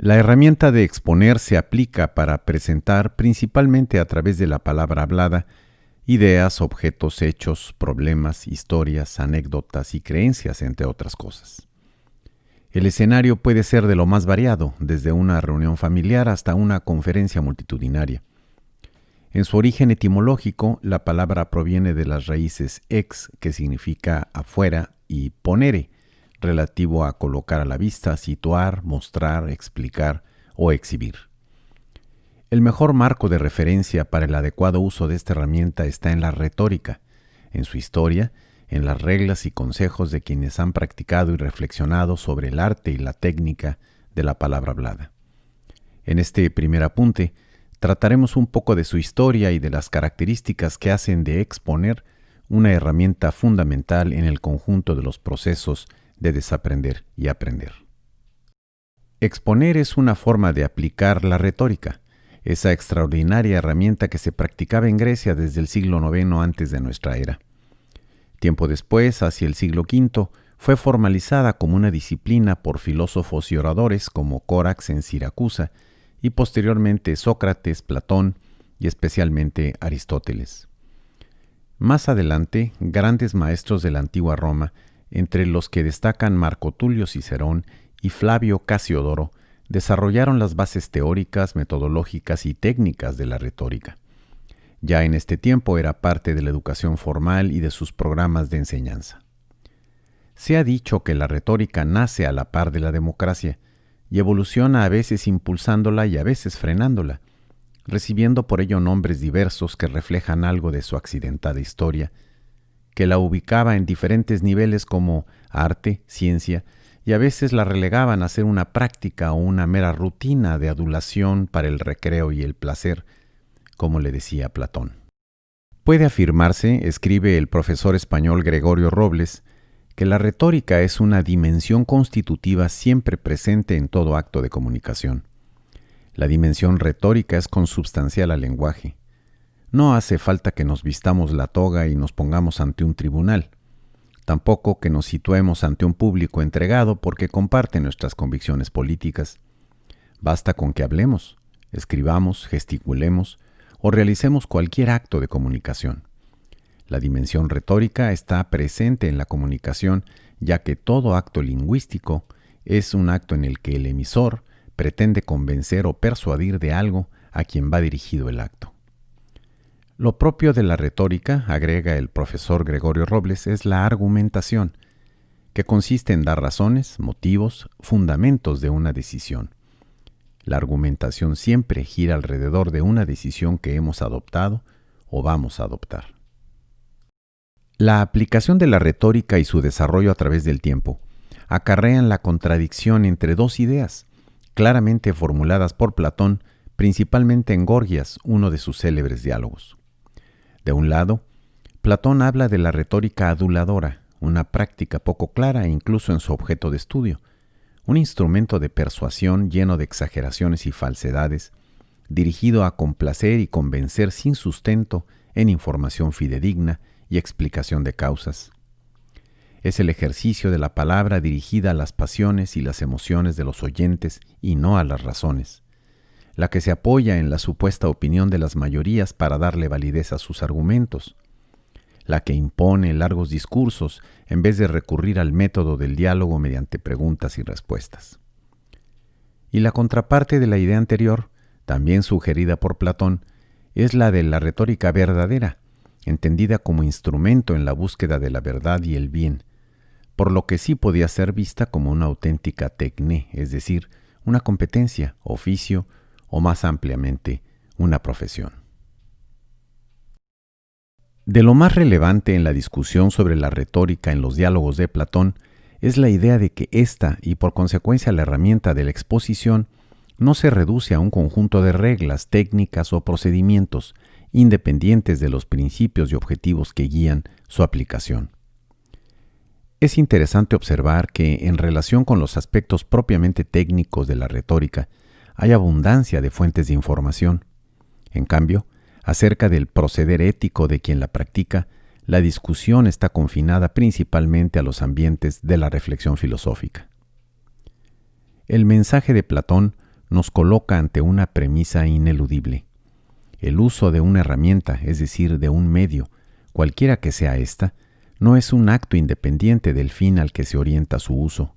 La herramienta de exponer se aplica para presentar, principalmente a través de la palabra hablada, ideas, objetos, hechos, problemas, historias, anécdotas y creencias, entre otras cosas. El escenario puede ser de lo más variado, desde una reunión familiar hasta una conferencia multitudinaria. En su origen etimológico, la palabra proviene de las raíces ex, que significa afuera, y ponere, relativo a colocar a la vista, situar, mostrar, explicar o exhibir. El mejor marco de referencia para el adecuado uso de esta herramienta está en la retórica, en su historia, en las reglas y consejos de quienes han practicado y reflexionado sobre el arte y la técnica de la palabra hablada. En este primer apunte, trataremos un poco de su historia y de las características que hacen de exponer una herramienta fundamental en el conjunto de los procesos de desaprender y aprender. Exponer es una forma de aplicar la retórica, esa extraordinaria herramienta que se practicaba en Grecia desde el siglo IX antes de nuestra era. Tiempo después, hacia el siglo V, fue formalizada como una disciplina por filósofos y oradores como Córax en Siracusa y posteriormente Sócrates, Platón y especialmente Aristóteles. Más adelante, grandes maestros de la antigua Roma, entre los que destacan Marco Tulio Cicerón y Flavio Casiodoro, desarrollaron las bases teóricas, metodológicas y técnicas de la retórica. Ya en este tiempo era parte de la educación formal y de sus programas de enseñanza. Se ha dicho que la retórica nace a la par de la democracia y evoluciona a veces impulsándola y a veces frenándola, recibiendo por ello nombres diversos que reflejan algo de su accidentada historia, que la ubicaba en diferentes niveles como arte, ciencia, y a veces la relegaban a ser una práctica o una mera rutina de adulación para el recreo y el placer, como le decía Platón. Puede afirmarse, escribe el profesor español Gregorio Robles, que la retórica es una dimensión constitutiva siempre presente en todo acto de comunicación. La dimensión retórica es consubstancial al lenguaje. No hace falta que nos vistamos la toga y nos pongamos ante un tribunal. Tampoco que nos situemos ante un público entregado porque comparte nuestras convicciones políticas. Basta con que hablemos, escribamos, gesticulemos o realicemos cualquier acto de comunicación. La dimensión retórica está presente en la comunicación, ya que todo acto lingüístico es un acto en el que el emisor pretende convencer o persuadir de algo a quien va dirigido el acto. Lo propio de la retórica, agrega el profesor Gregorio Robles, es la argumentación, que consiste en dar razones, motivos, fundamentos de una decisión. La argumentación siempre gira alrededor de una decisión que hemos adoptado o vamos a adoptar. La aplicación de la retórica y su desarrollo a través del tiempo acarrean la contradicción entre dos ideas, claramente formuladas por Platón, principalmente en Gorgias, uno de sus célebres diálogos. De un lado, Platón habla de la retórica aduladora, una práctica poco clara incluso en su objeto de estudio, un instrumento de persuasión lleno de exageraciones y falsedades, dirigido a complacer y convencer sin sustento en información fidedigna y explicación de causas. Es el ejercicio de la palabra dirigida a las pasiones y las emociones de los oyentes y no a las razones, la que se apoya en la supuesta opinión de las mayorías para darle validez a sus argumentos, la que impone largos discursos en vez de recurrir al método del diálogo mediante preguntas y respuestas. Y la contraparte de la idea anterior, también sugerida por Platón, es la de la retórica verdadera, entendida como instrumento en la búsqueda de la verdad y el bien, por lo que sí podía ser vista como una auténtica tecné, es decir, una competencia, oficio o más ampliamente, una profesión. De lo más relevante en la discusión sobre la retórica en los diálogos de Platón es la idea de que esta, y por consecuencia la herramienta de la exposición, no se reduce a un conjunto de reglas, técnicas o procedimientos independientes de los principios y objetivos que guían su aplicación. Es interesante observar que, en relación con los aspectos propiamente técnicos de la retórica, hay abundancia de fuentes de información. En cambio, acerca del proceder ético de quien la practica, la discusión está confinada principalmente a los ambientes de la reflexión filosófica. El mensaje de Platón nos coloca ante una premisa ineludible. El uso de una herramienta, es decir, de un medio, cualquiera que sea ésta, no es un acto independiente del fin al que se orienta su uso.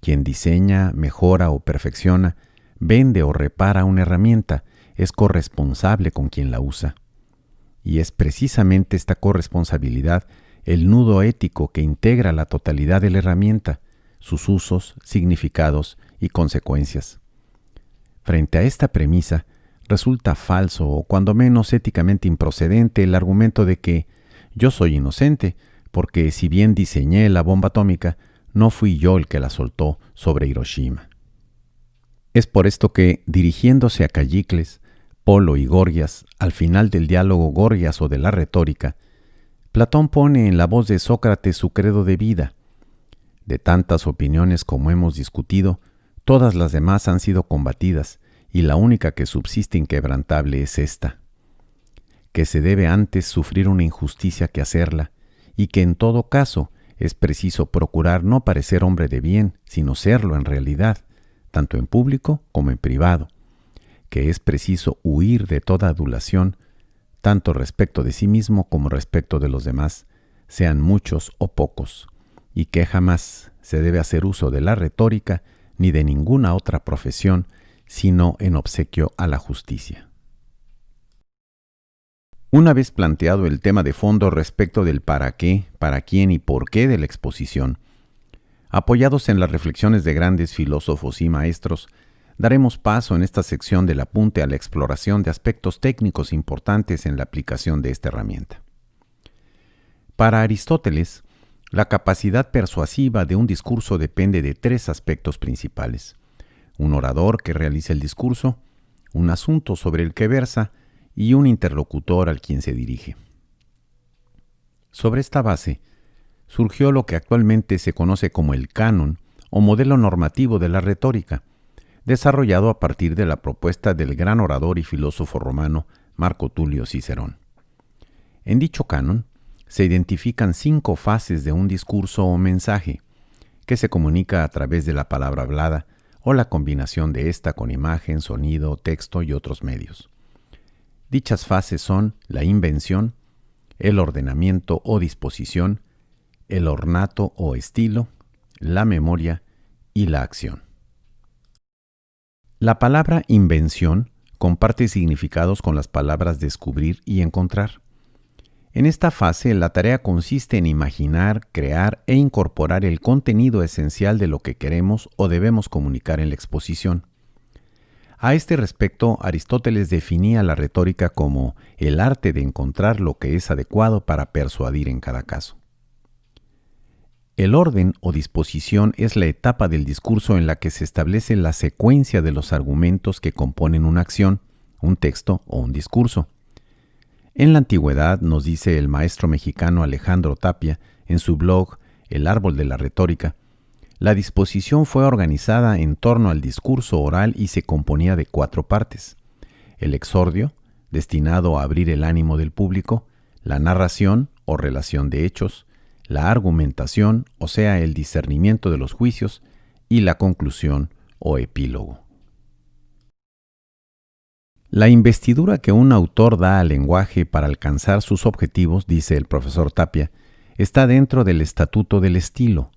Quien diseña, mejora o perfecciona, vende o repara una herramienta, es corresponsable con quien la usa. Y es precisamente esta corresponsabilidad el nudo ético que integra la totalidad de la herramienta, sus usos, significados y consecuencias. Frente a esta premisa, resulta falso o cuando menos éticamente improcedente el argumento de que yo soy inocente, porque si bien diseñé la bomba atómica, no fui yo el que la soltó sobre Hiroshima. Es por esto que, dirigiéndose a Callicles, Polo y Gorgias, al final del diálogo Gorgias o de la retórica, Platón pone en la voz de Sócrates su credo de vida. De tantas opiniones como hemos discutido, todas las demás han sido combatidas, y la única que subsiste inquebrantable es esta: que se debe antes sufrir una injusticia que hacerla, y que en todo caso es preciso procurar no parecer hombre de bien, sino serlo en realidad, tanto en público como en privado, que es preciso huir de toda adulación, tanto respecto de sí mismo como respecto de los demás, sean muchos o pocos, y que jamás se debe hacer uso de la retórica ni de ninguna otra profesión, sino en obsequio a la justicia. Una vez planteado el tema de fondo respecto del para qué, para quién y por qué de la exposición, apoyados en las reflexiones de grandes filósofos y maestros, daremos paso en esta sección del apunte a la exploración de aspectos técnicos importantes en la aplicación de esta herramienta. Para Aristóteles, la capacidad persuasiva de un discurso depende de tres aspectos principales: un orador que realiza el discurso, un asunto sobre el que versa y un interlocutor al quien se dirige. Sobre esta base, surgió lo que actualmente se conoce como el canon o modelo normativo de la retórica, desarrollado a partir de la propuesta del gran orador y filósofo romano Marco Tulio Cicerón. En dicho canon se identifican 5 fases de un discurso o mensaje, que se comunica a través de la palabra hablada o la combinación de esta con imagen, sonido, texto y otros medios. Dichas fases son la invención, el ordenamiento o disposición, el ornato o estilo, la memoria y la acción. La palabra invención comparte significados con las palabras descubrir y encontrar. En esta fase, la tarea consiste en imaginar, crear e incorporar el contenido esencial de lo que queremos o debemos comunicar en la exposición. A este respecto, Aristóteles definía la retórica como el arte de encontrar lo que es adecuado para persuadir en cada caso. El orden o disposición es la etapa del discurso en la que se establece la secuencia de los argumentos que componen una acción, un texto o un discurso. En la antigüedad, nos dice el maestro mexicano Alejandro Tapia en su blog El árbol de la retórica, la disposición fue organizada en torno al discurso oral y se componía de 4 partes: el exordio, destinado a abrir el ánimo del público; la narración o relación de hechos; la argumentación, o sea, el discernimiento de los juicios; y la conclusión o epílogo. La investidura que un autor da al lenguaje para alcanzar sus objetivos, dice el profesor Tapia, está dentro del estatuto del estilo.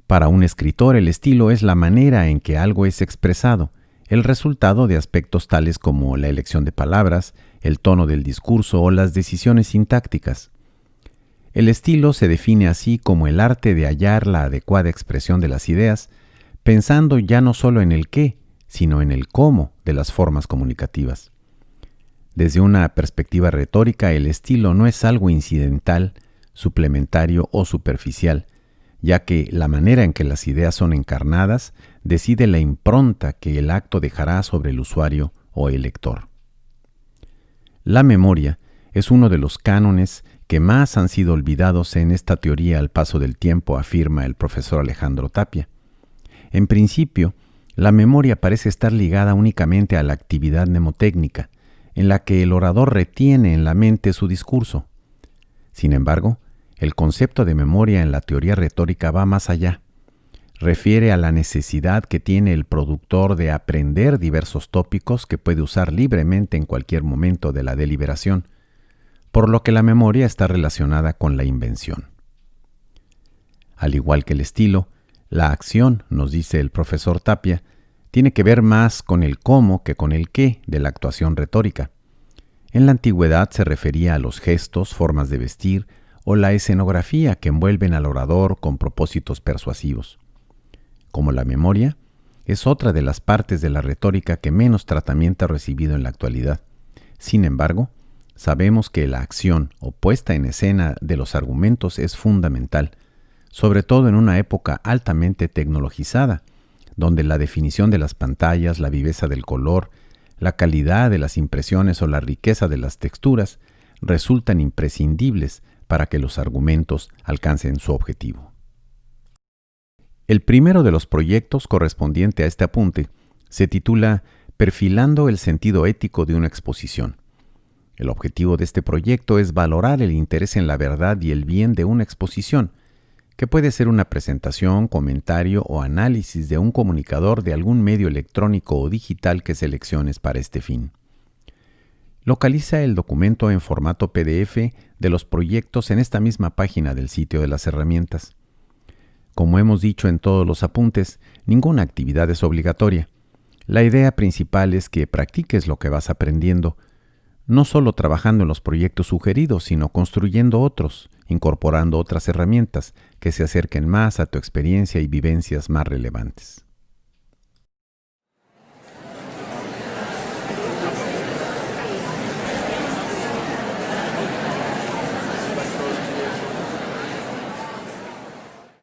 Para un escritor, el estilo es la manera en que algo es expresado, el resultado de aspectos tales como la elección de palabras, el tono del discurso o las decisiones sintácticas. El estilo se define así como el arte de hallar la adecuada expresión de las ideas, pensando ya no solo en el qué, sino en el cómo de las formas comunicativas. Desde una perspectiva retórica, el estilo no es algo incidental, suplementario o superficial, ya que la manera en que las ideas son encarnadas decide la impronta que el acto dejará sobre el usuario o el lector. La memoria es uno de los cánones que más han sido olvidados en esta teoría al paso del tiempo, afirma el profesor Alejandro Tapia. En principio, la memoria parece estar ligada únicamente a la actividad mnemotécnica, en la que el orador retiene en la mente su discurso. Sin embargo, el concepto de memoria en la teoría retórica va más allá. refiere a la necesidad que tiene el productor de aprender diversos tópicos que puede usar libremente en cualquier momento de la deliberación, por lo que la memoria está relacionada con la invención. Al igual que el estilo, la acción, nos dice el profesor Tapia, tiene que ver más con el cómo que con el qué de la actuación retórica. En la antigüedad se refería a los gestos, formas de vestir o la escenografía que envuelven al orador con propósitos persuasivos. Como la memoria, es otra de las partes de la retórica que menos tratamiento ha recibido en la actualidad. Sin embargo, sabemos que la acción o puesta en escena de los argumentos es fundamental, sobre todo en una época altamente tecnologizada, donde la definición de las pantallas, la viveza del color, la calidad de las impresiones o la riqueza de las texturas resultan imprescindibles para que los argumentos alcancen su objetivo. El primero de los proyectos correspondiente a este apunte se titula Perfilando el sentido ético de una exposición. El objetivo de este proyecto es valorar el interés en la verdad y el bien de una exposición, que puede ser una presentación, comentario o análisis de un comunicador de algún medio electrónico o digital que selecciones para este fin. Localiza el documento en formato PDF de los proyectos en esta misma página del sitio de las herramientas. Como hemos dicho en todos los apuntes, ninguna actividad es obligatoria. La idea principal es que practiques lo que vas aprendiendo, no solo trabajando en los proyectos sugeridos, sino construyendo otros, incorporando otras herramientas que se acerquen más a tu experiencia y vivencias más relevantes.